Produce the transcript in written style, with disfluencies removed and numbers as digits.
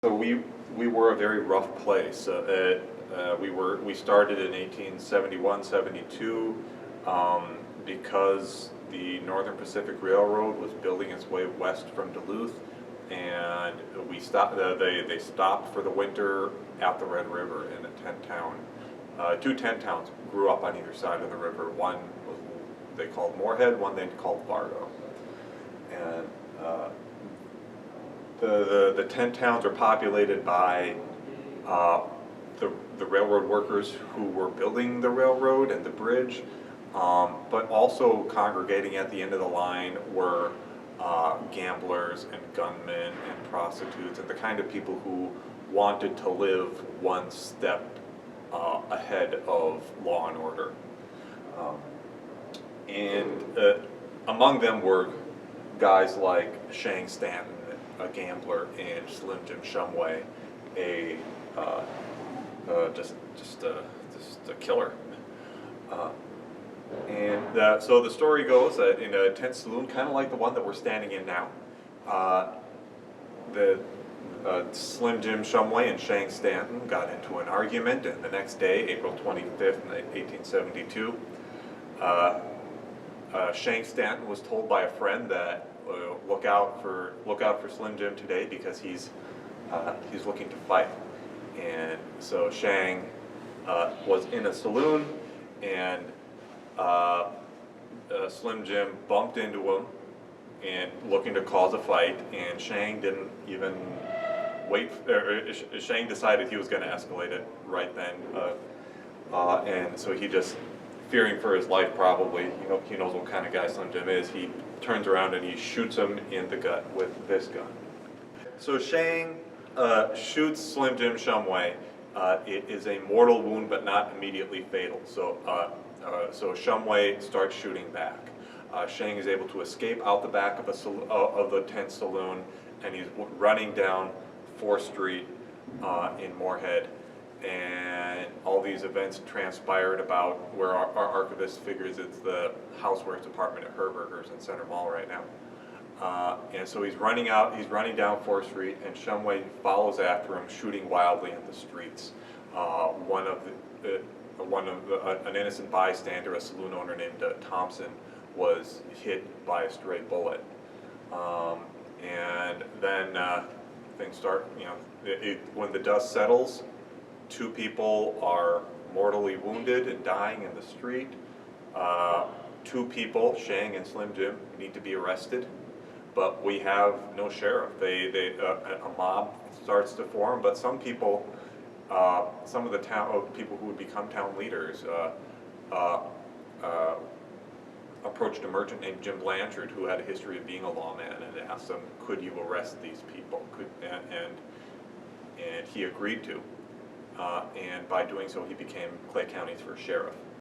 So we were a very rough place. We started in 1871, 72 because the Northern Pacific Railroad was building its way west from Duluth, and we stopped. They stopped for the winter at the Red River in a tent town. Two tent towns grew up on either side of the river. One was they called Moorhead, one they called Fargo, and the tent towns are populated by the railroad workers who were building the railroad and the bridge, but also congregating at the end of the line were gamblers and gunmen and prostitutes and the kind of people who wanted to live one step ahead of law and order. And among them were guys like Shang Stanton, a gambler, and Slim Jim Shumway, just a killer. So the story goes that in a tent saloon, kind of like the one that we're standing in now, Slim Jim Shumway and Shang Stanton got into an argument, and the next day, April 25th, 1872, Shang Stanton was told by a friend that look out for Slim Jim today because he's looking to fight. And so Shang was in a saloon, and Slim Jim bumped into him and looking to cause a fight, and Shang didn't even wait. Shang decided he was going to escalate it right then, and so he just, fearing for his life probably, he knows what kind of guy Slim Jim is, he turns around and he shoots him in the gut with this gun. So Shang shoots Slim Jim Shumway. It is a mortal wound, but not immediately fatal. So Shumway starts shooting back. Shang is able to escape out the back of the tent saloon, and he's running down 4th Street in Moorhead. And all these events transpired about where our archivist figures it's the housewares department at Herberger's in Center Mall right now. And so he's running down 4th Street, and Shumway follows after him, shooting wildly in the streets. An innocent bystander, a saloon owner named Thompson, was hit by a stray bullet. And then things start, when the dust settles, 2 people are mortally wounded and dying in the street. 2 people, Shang and Slim Jim, need to be arrested, but we have no sheriff. A mob starts to form, but some people, some of the people who would become town leaders, approached a merchant named Jim Blanchard, who had a history of being a lawman, and asked him, "Could you arrest these people?" And he agreed to. And by doing so, he became Clay County's first sheriff.